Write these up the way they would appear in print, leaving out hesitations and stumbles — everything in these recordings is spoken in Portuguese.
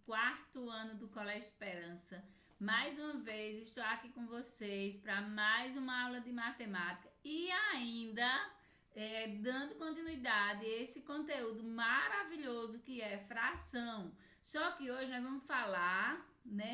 quarto ano do Colégio Esperança. Mais uma vez estou aqui com vocês para mais uma aula de matemática e ainda dando continuidade a esse conteúdo maravilhoso que é fração. Só que hoje nós vamos falar,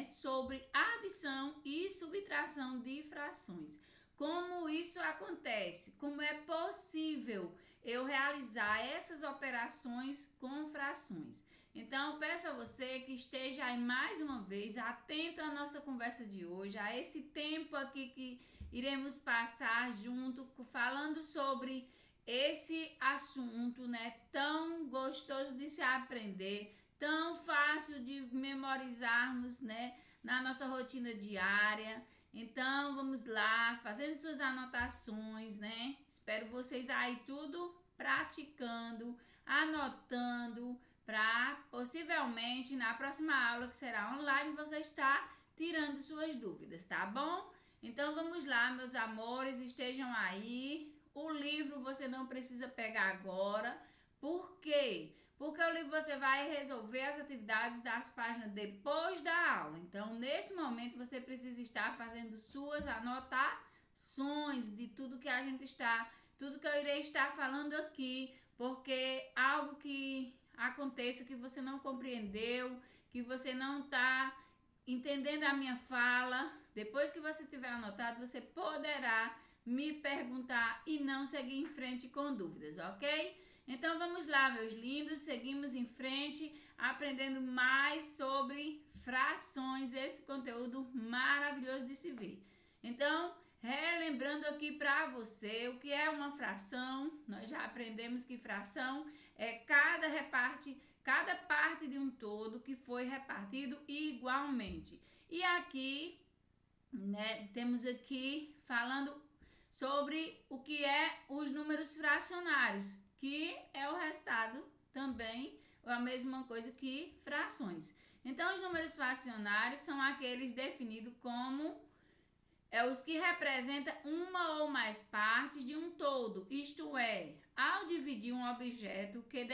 sobre adição e subtração de frações. Como isso acontece? Como é possível eu realizar essas operações com frações? Então, peço a você que esteja aí mais uma vez atento à nossa conversa de hoje, a esse tempo aqui que iremos passar junto, falando sobre esse assunto, tão gostoso de se aprender, tão fácil de memorizarmos, na nossa rotina diária. Então, vamos lá, fazendo suas anotações, Espero vocês aí tudo praticando, anotando, para possivelmente na próxima aula, que será online, você estar tirando suas dúvidas, tá bom? Então, vamos lá, meus amores, estejam aí. O livro você não precisa pegar agora. Por quê? Porque o livro você vai resolver as atividades das páginas depois da aula. Então, nesse momento, você precisa estar fazendo suas anotações de tudo que a gente tudo que eu irei estar falando aqui, porque algo que aconteça que você não compreendeu, que você não está entendendo a minha fala, depois que você tiver anotado, você poderá me perguntar e não seguir em frente com dúvidas, ok? Então vamos lá, meus lindos, seguimos em frente, aprendendo mais sobre frações, esse conteúdo maravilhoso de se ver. Então, relembrando aqui para você o que é uma fração, nós já aprendemos que fração é cada parte de um todo que foi repartido igualmente. E aqui, temos aqui falando sobre o que é os números fracionários, que é o resultado também, a mesma coisa que frações. Então, os números fracionários são aqueles definidos como os que representam uma ou mais partes de um todo, isto é, ao dividir um objeto que em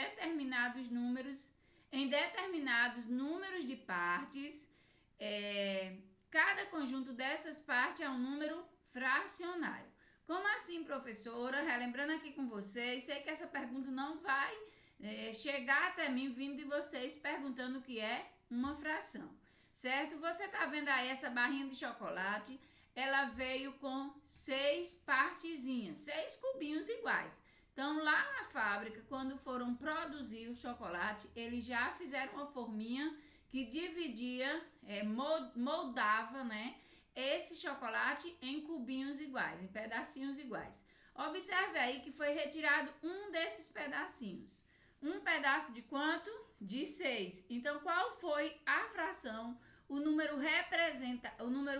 determinados números de partes, cada conjunto dessas partes é um número fracionário. Como assim, professora? Relembrando aqui com vocês, sei que essa pergunta não vai chegar até mim vindo de vocês perguntando o que é uma fração, certo? Você está vendo aí essa barrinha de chocolate? Ela veio com 6 partezinhas, 6 cubinhos iguais. Então, lá na fábrica, quando foram produzir o chocolate, eles já fizeram uma forminha que dividia, moldava, esse chocolate em cubinhos iguais, em pedacinhos iguais. Observe aí que foi retirado um desses pedacinhos. Um pedaço de quanto? De 6. Então, qual foi a fração? O número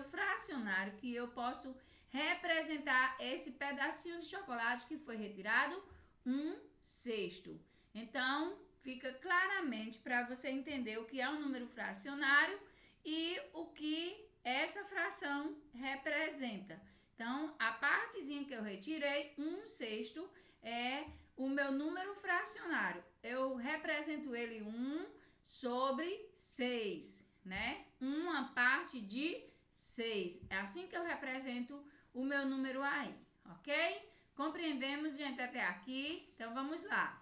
fracionário que eu posso representar esse pedacinho de chocolate que foi retirado? 1/6. Então, fica claramente para você entender o que é um número fracionário e o que essa fração representa. Então, a partezinha que eu retirei, 1/6, é o meu número fracionário. Eu represento ele 1/6, Uma parte de 6. É assim que eu represento o meu número aí, ok? Compreendemos, gente, até aqui? Então, vamos lá.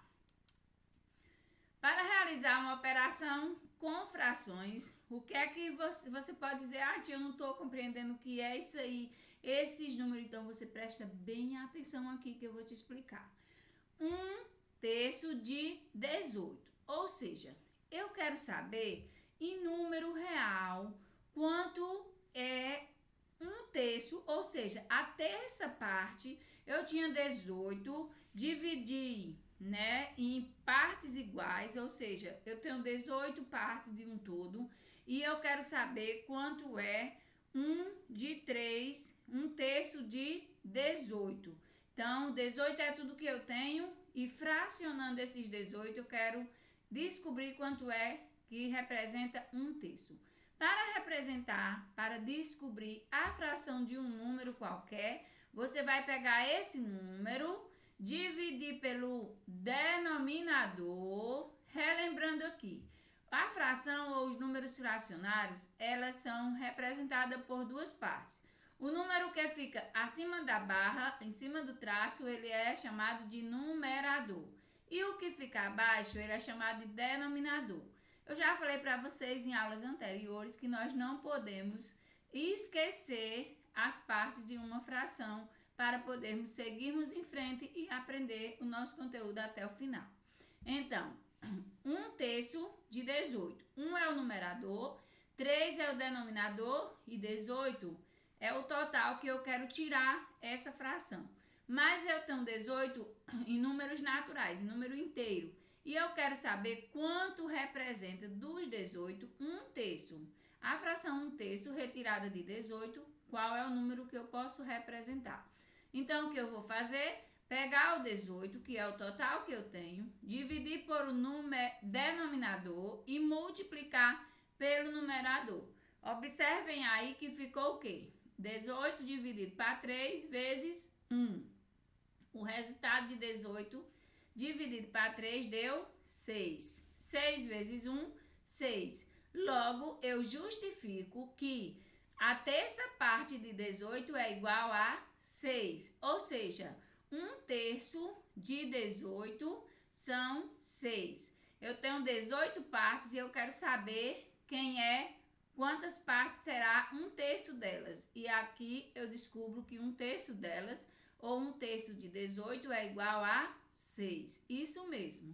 Para realizar uma operação com frações, o que é que você pode dizer? Tia, eu não estou compreendendo o que é isso aí, esses números. Então, você presta bem atenção aqui que eu vou te explicar. 1/3 de 18. Ou seja, eu quero saber em número real quanto é 1/3, ou seja, a terça parte. Eu tinha 18, dividi, em partes iguais, ou seja, eu tenho 18 partes de um todo e eu quero saber quanto é 1/3 de 18. Então, 18 é tudo que eu tenho e fracionando esses 18 eu quero descobrir quanto é que representa 1/3. Para descobrir a fração de um número qualquer, você vai pegar esse número, dividir pelo denominador, relembrando aqui, A fração ou os números fracionários, elas são representadas por duas partes. O número que fica acima da barra, em cima do traço, ele é chamado de numerador. E o que fica abaixo, ele é chamado de denominador. Eu já falei para vocês em aulas anteriores que nós não podemos esquecer as partes de uma fração para podermos seguirmos em frente e aprender o nosso conteúdo até o final. Então, 1/3 de 18. 1 é o numerador, 3 é o denominador e 18 é o total que eu quero tirar essa fração. Mas eu tenho 18 em números naturais, em número inteiro. E eu quero saber quanto representa dos 18 1/3. A fração 1/3 retirada de 18, qual é o número que eu posso representar? Então, o que eu vou fazer? Pegar o 18, que é o total que eu tenho, dividir por o denominador e multiplicar pelo numerador. Observem aí que ficou o quê? 18 dividido para 3 vezes 1. O resultado de 18 dividido para 3 deu 6. 6 vezes 1, 6. Logo, eu justifico que a terça parte de 18 é igual a 6. Ou seja, 1/3 de 18 são 6. Eu tenho 18 partes e eu quero saber quantas partes será 1/3 delas. E aqui eu descubro que 1/3 delas, ou 1/3 de 18, é igual a 6. Isso mesmo.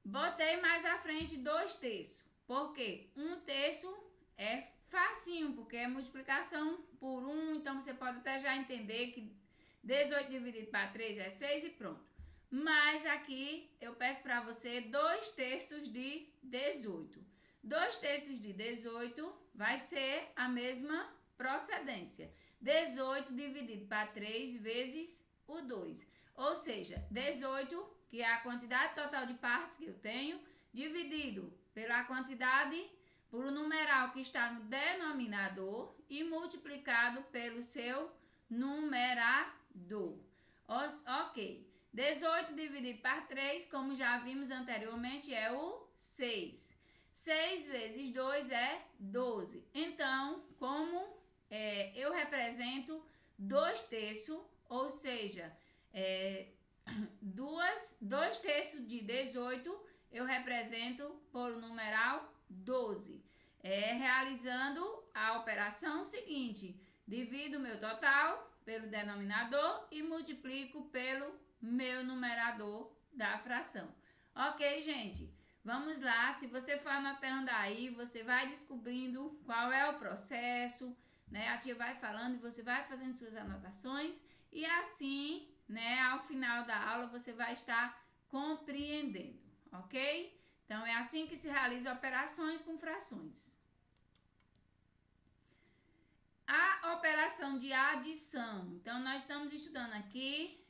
Botei mais à frente 2/3. Por quê? 1/3 é facinho, porque é multiplicação por 1. Então, você pode até já entender que 18 dividido para 3 é 6 e pronto. Mas aqui eu peço para você 2/3 de 18. 2/3 de 18 vai ser a mesma procedência. 18 dividido para 3 vezes o 2. Ou seja, 18, que é a quantidade total de partes que eu tenho, dividido pela quantidade, por o numeral que está no denominador e multiplicado pelo seu numerador. Ok. 18 dividido por 3, como já vimos anteriormente, é o 6. 6 vezes 2 é 12. Então, como eu represento 2/3, ou seja, 2/3 de 18, eu represento por o numeral 12. Realizando a operação seguinte: divido o meu total pelo denominador e multiplico pelo meu numerador da fração. Ok, gente? Vamos lá. Se você for anotando aí, você vai descobrindo qual é o processo, né? A tia vai falando e você vai fazendo suas anotações e assim, né, ao final da aula você vai estar compreendendo, ok? Então, é assim que se realiza operações com frações. A operação de adição. Então, nós estamos estudando aqui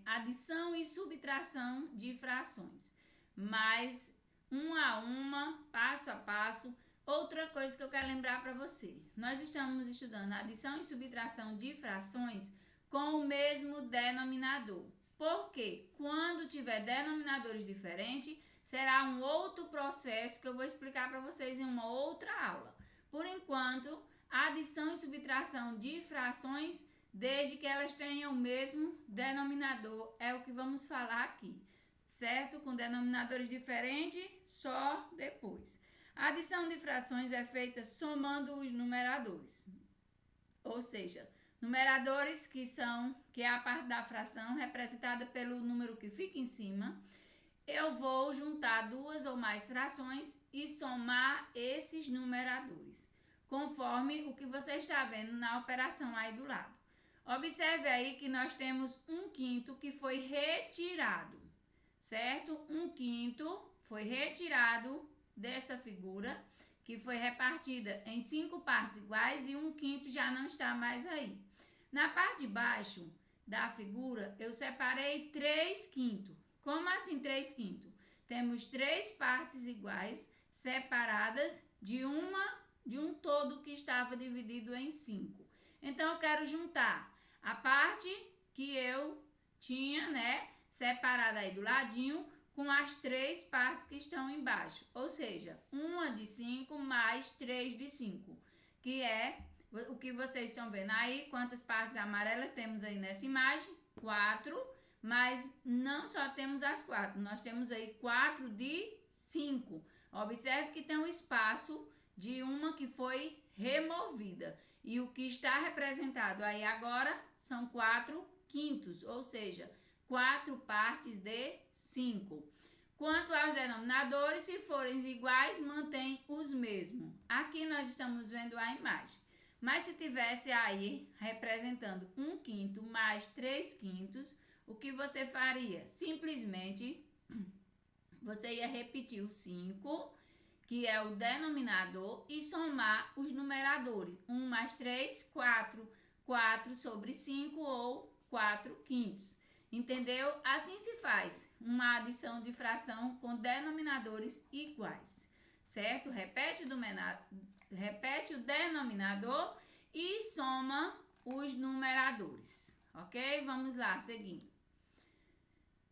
adição e subtração de frações. Mas, uma a uma, passo a passo. Outra coisa que eu quero lembrar para você. Nós estamos estudando adição e subtração de frações com o mesmo denominador. Por quê? Quando tiver denominadores diferentes, será um outro processo que eu vou explicar para vocês em uma outra aula. Por enquanto, adição e subtração de frações, desde que elas tenham o mesmo denominador, é o que vamos falar aqui, certo? Com denominadores diferentes, só depois. A adição de frações é feita somando os numeradores, ou seja, numeradores que é a parte da fração representada pelo número que fica em cima. Eu vou juntar duas ou mais frações e somar esses numeradores, conforme o que você está vendo na operação aí do lado. Observe aí que nós temos 1/5 que foi retirado, certo? 1/5 foi retirado dessa figura, que foi repartida em 5 partes iguais e 1/5 já não está mais aí. Na parte de baixo da figura, eu separei 3/5. Como assim 3/5? Temos 3 partes iguais separadas de um todo que estava dividido em 5. Então, eu quero juntar a parte que eu tinha, né, separada aí do ladinho com as 3 partes que estão embaixo, ou seja, uma de 5 mais 3 de 5, que é o que vocês estão vendo aí. Quantas partes amarelas temos aí nessa imagem? 4, mas não só temos as 4, nós temos aí 4 de 5. Observe que tem um espaço de uma que foi removida. E o que está representado aí agora são 4/5, ou seja, 4 partes de 5. Quanto aos denominadores, se forem iguais, mantém os mesmos. Aqui nós estamos vendo a imagem. Mas se tivesse aí representando 1/5 mais 3/5, o que você faria? Simplesmente você ia repetir o 5, que é o denominador, e somar os numeradores. 1 mais 3, 4. 4 sobre 5 ou 4/5. Entendeu? Assim se faz uma adição de fração com denominadores iguais, certo? Repete o denominador e soma os numeradores, ok? Vamos lá, seguindo.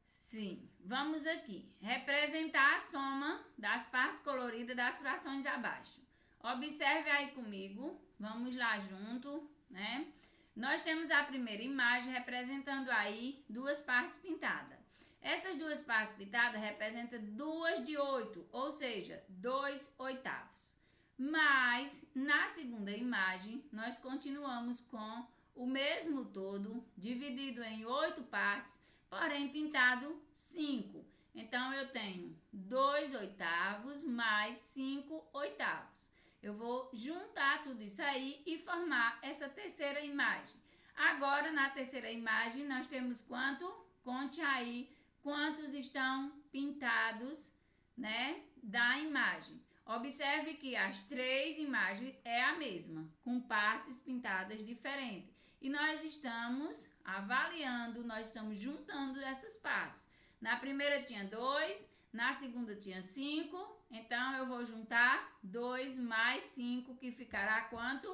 Sim, vamos aqui representar a soma das partes coloridas das frações abaixo. Observe aí comigo, vamos lá junto, né? Nós temos a primeira imagem representando aí 2 partes pintadas. Essas 2 partes pintadas representam 2 de 8, ou seja, 2/8. Mas na segunda imagem, nós continuamos com o mesmo todo dividido em 8 partes, porém pintado 5. Então, eu tenho 2/8 mais 5/8. Eu vou juntar tudo isso aí e formar essa terceira imagem. Agora, na terceira imagem, nós temos quanto? Conte aí quantos estão pintados, né, da imagem. Observe que as 3 imagens é a mesma, com partes pintadas diferentes. E nós estamos avaliando, nós estamos juntando essas partes. Na primeira tinha 2, na segunda tinha 5, então eu vou juntar 2 mais 5, que ficará quanto?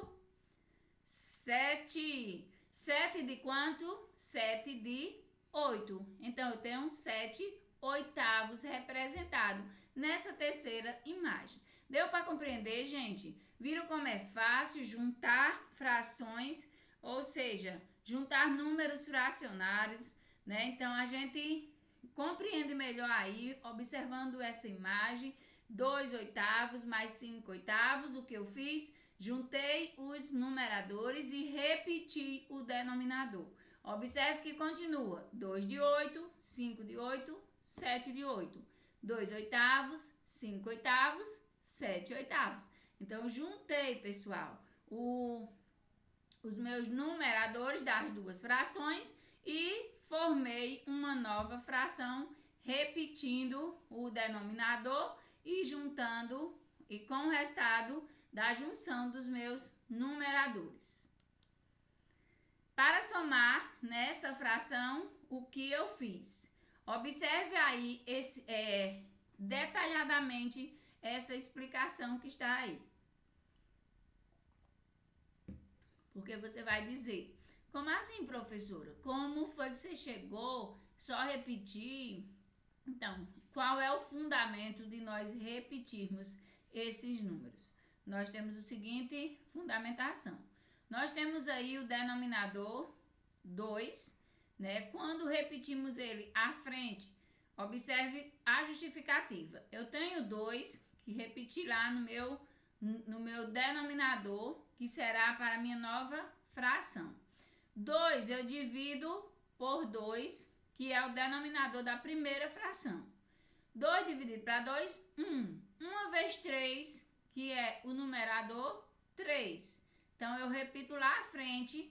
7. 7 de quanto? 7 de 8. Então, eu tenho 7/8 representado nessa terceira imagem. Deu para compreender, gente? Viram como é fácil juntar frações, ou seja, juntar números fracionários, né? Então, a gente compreende melhor aí, observando essa imagem. 2/8 mais 5/8, o que eu fiz? Juntei os numeradores e repeti o denominador. Observe que continua 2 de 8, 5 de 8, 7 de 8. 2/8, 5/8, 7/8. Então, juntei, pessoal, os meus numeradores das 2 frações e formei uma nova fração, repetindo o denominador e juntando e com o resultado da junção dos meus numeradores. Para somar nessa fração, o que eu fiz? Observe aí detalhadamente essa explicação que está aí. Porque você vai dizer, como assim, professora? Como foi que você chegou? Só repetir? Então, qual é o fundamento de nós repetirmos esses números? Nós temos o seguinte fundamentação. Nós temos aí o denominador 2, né? Quando repetimos ele à frente, observe a justificativa. Eu tenho 2 que repeti lá no meu denominador, que será para a minha nova fração. 2 eu divido por 2, que é o denominador da primeira fração. 2 dividido para 2, 1. 1 vezes 3, que é o numerador 3. Então, eu repito lá à frente,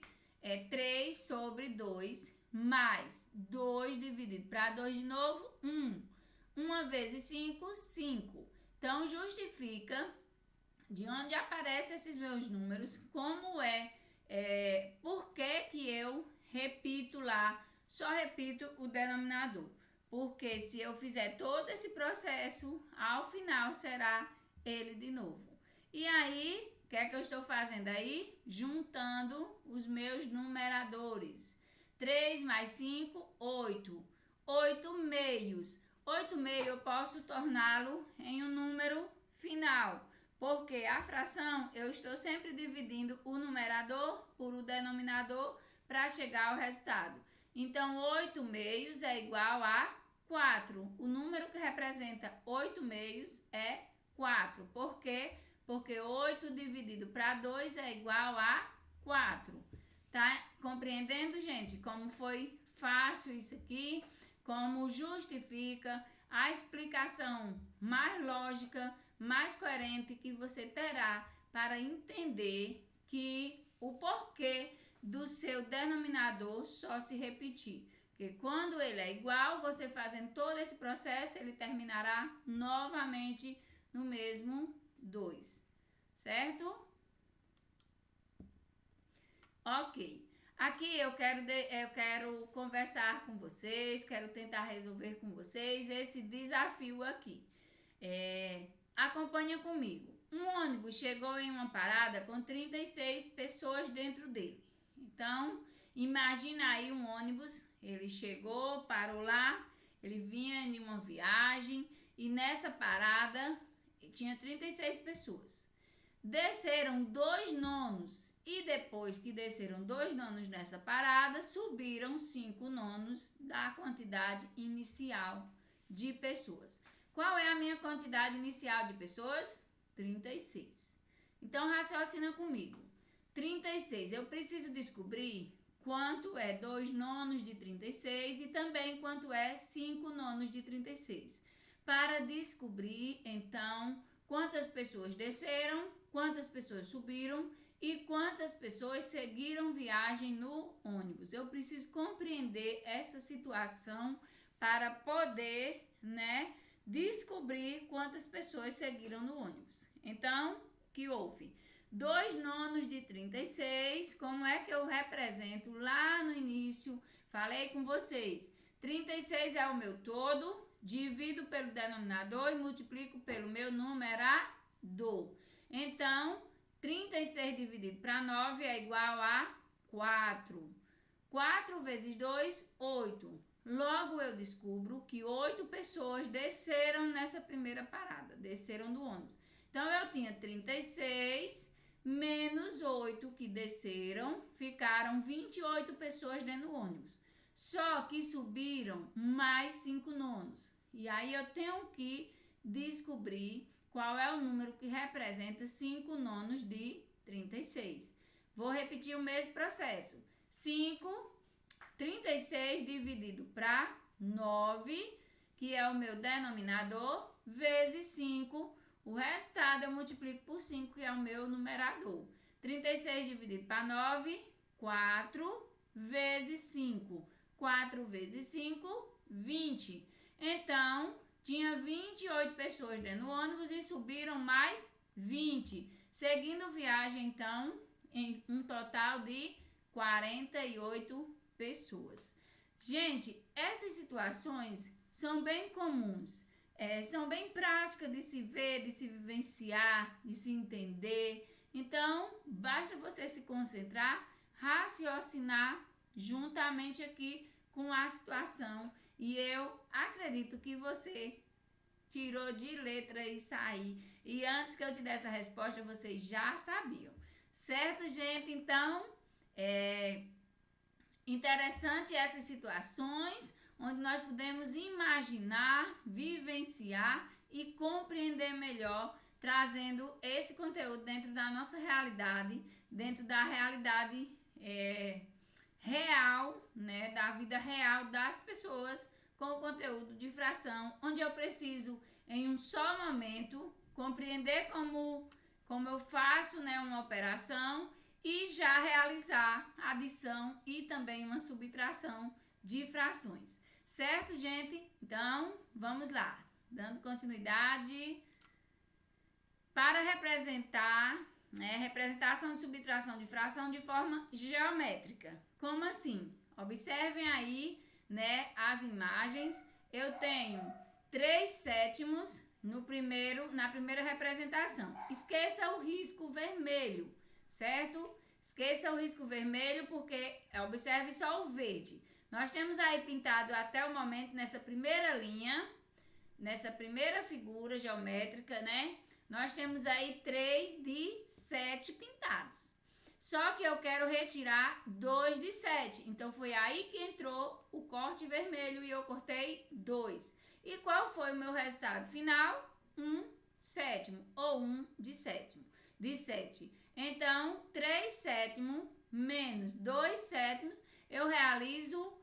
3 sobre 2, mais 2 dividido para 2 de novo, 1. 1 vezes 5, 5. Então, justifica de onde aparecem esses meus números, como por que eu repito lá, só repito o denominador. Porque se eu fizer todo esse processo, ao final será ele de novo. E aí, o que é que eu estou fazendo aí? Juntando os meus numeradores. 3 mais 5, 8. 8 meios. 8/6 eu posso torná-lo em um número final, porque a fração eu estou sempre dividindo o numerador por o denominador para chegar ao resultado. Então, 8/6 é igual a 4. O número que representa 8/6 é 4. Por quê? Porque 8 dividido para 2 é igual a 4. Tá compreendendo, gente, como foi fácil isso aqui? Como justifica a explicação mais lógica, mais coerente que você terá para entender que o porquê do seu denominador só se repetir. Porque quando ele é igual, você fazendo todo esse processo, ele terminará novamente no mesmo 2, certo? Ok. Aqui eu quero conversar com vocês, quero tentar resolver com vocês esse desafio aqui. Acompanha comigo. Um ônibus chegou em uma parada com 36 pessoas dentro dele. Então, imagina aí um ônibus, ele chegou, parou lá, ele vinha em uma viagem e nessa parada tinha 36 pessoas. Desceram 2 nonos e depois que desceram 2 nonos nessa parada, subiram 5 nonos da quantidade inicial de pessoas. Qual é a minha quantidade inicial de pessoas? 36. Então, raciocina comigo. 36, eu preciso descobrir quanto é 2 nonos de 36 e também quanto é 5 nonos de 36. Para descobrir, então, quantas pessoas desceram, quantas pessoas subiram e quantas pessoas seguiram viagem no ônibus. Eu preciso compreender essa situação para poder, descobrir quantas pessoas seguiram no ônibus. Então, o que houve? 2 nonos de 36, como é que eu represento lá no início? Falei com vocês, 36 é o meu todo, divido pelo denominador e multiplico pelo meu numerador. Então, 36 dividido para 9 é igual a 4. 4 vezes 2, 8. Logo, eu descubro que 8 pessoas desceram nessa primeira parada, desceram do ônibus. Então, eu tinha 36 menos 8 que desceram, ficaram 28 pessoas dentro do ônibus. Só que subiram mais 5 nonos. E aí, eu tenho que descobrir qual é o número que representa 5 nonos de 36. Vou repetir o mesmo processo. 36 dividido para 9, que é o meu denominador, vezes 5. O resultado eu multiplico por 5, que é o meu numerador. 36 dividido para 9, 4, vezes 5. 4 vezes 5, 20. Então, tinha 28 pessoas dentro do ônibus e subiram mais 20. Seguindo viagem, então, em um total de 48 pessoas. Gente, essas situações são bem comuns, são bem práticas de se ver, de se vivenciar, de se entender. Então, basta você se concentrar, raciocinar juntamente aqui com a situação. E eu acredito que você tirou de letra isso aí. E antes que eu te desse a resposta, vocês já sabiam. Certo, gente? Então, interessante essas situações onde nós podemos imaginar, vivenciar e compreender melhor, trazendo esse conteúdo dentro da nossa realidade, dentro da realidade real, da vida real das pessoas, com o conteúdo de fração, onde eu preciso, em um só momento, compreender como eu faço uma operação e já realizar a adição e também uma subtração de frações. Certo, gente? Então, vamos lá. Dando continuidade. Para representar, representação de subtração de fração de forma geométrica. Como assim? Observem aí, as imagens. Eu tenho 3/7 na primeira representação. Esqueça o risco vermelho, certo? Esqueça o risco vermelho porque observe só o verde. Nós temos aí pintado até o momento nessa primeira linha nessa primeira figura geométrica, né? Nós temos aí 3 de 7 pintados. Só que eu quero retirar 2 de 7. Então, foi aí que entrou o corte vermelho e eu cortei 2. E qual foi o meu resultado final? 1 sétimo ou 1 de sétimo. De 7. Então, 3 sétimos menos 2 sétimos, eu realizo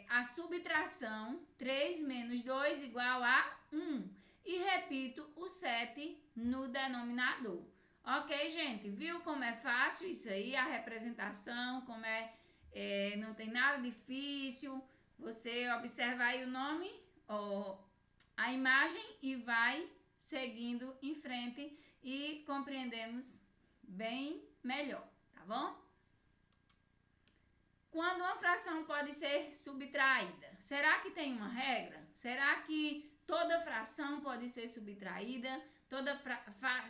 a subtração. 3 menos 2 igual a 1. E repito o 7 no denominador. Ok, gente? Viu como é fácil isso aí? A representação, como não tem nada difícil. Você observa aí o nome, a imagem e vai seguindo em frente e compreendemos bem melhor, tá bom? Quando uma fração pode ser subtraída? Será que tem uma regra? Será que toda fração pode ser subtraída? Toda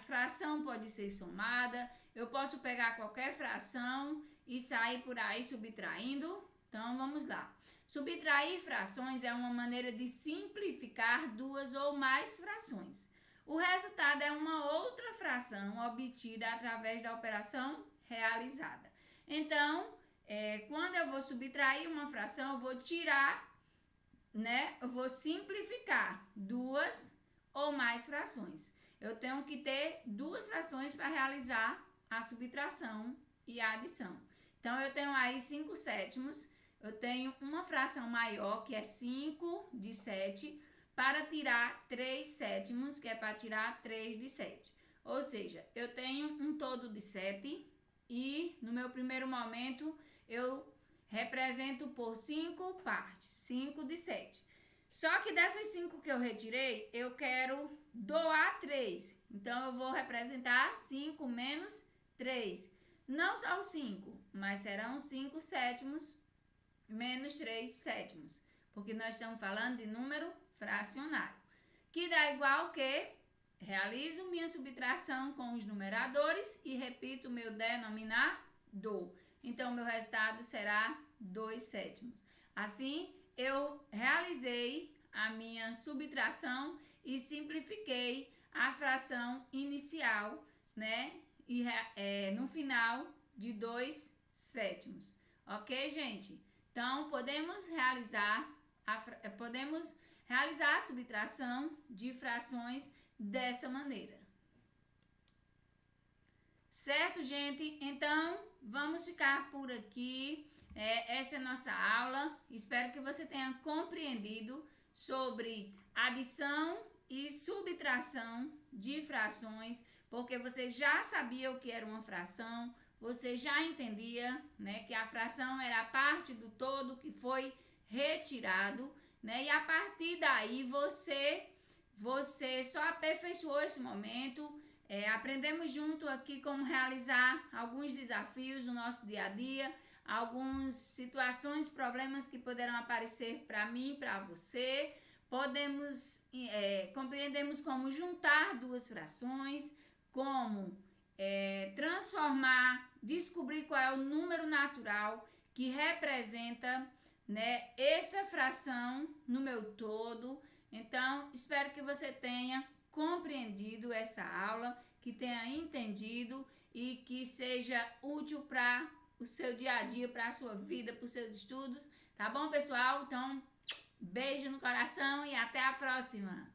fração pode ser somada? Eu posso pegar qualquer fração e sair por aí subtraindo? Então, vamos lá. Subtrair frações é uma maneira de simplificar duas ou mais frações. O resultado é uma outra fração obtida através da operação realizada. Então, quando eu vou subtrair uma fração, eu vou tirar, né? Eu vou simplificar duas ou mais frações. Eu tenho que ter duas frações para realizar a subtração e a adição. Então, eu tenho aí 5 sétimos. Eu tenho uma fração maior, que é 5 de 7, para tirar 3 sétimos, que é para tirar 3 de 7. Ou seja, eu tenho um todo de 7 e, no meu primeiro momento, eu represento por 5 partes, 5 de 7. Só que dessas 5 que eu retirei, eu quero doar 3. Então, eu vou representar 5 menos 3. Não só os 5, mas serão 5 sétimos menos 3 sétimos. Porque nós estamos falando de número fracionário. Que dá igual que realizo minha subtração com os numeradores e repito meu denominador. Então, meu resultado será 2 sétimos. Assim, eu realizei a minha subtração e simplifiquei a fração inicial, né? E no final de 2 sétimos. Ok, gente? Então, podemos realizar a subtração de frações dessa maneira. Certo, gente? Então, vamos ficar por aqui. Essa é a nossa aula. Espero que você tenha compreendido sobre adição e subtração de frações, porque você já sabia o que era uma fração, você já entendia, né, que a fração era a parte do todo que foi retirado, né? E a partir daí você só aperfeiçoou esse momento. Aprendemos junto aqui como realizar alguns desafios no nosso dia a dia, algumas situações, problemas que poderão aparecer para mim, para você. Compreendemos como juntar duas frações, como transformar, descobrir qual é o número natural que representa, né, essa fração no meu todo. Então, espero que você tenha compreendido essa aula, que tenha entendido e que seja útil para o seu dia a dia, para a sua vida, para os seus estudos. Tá bom, pessoal? Então, beijo no coração e até a próxima!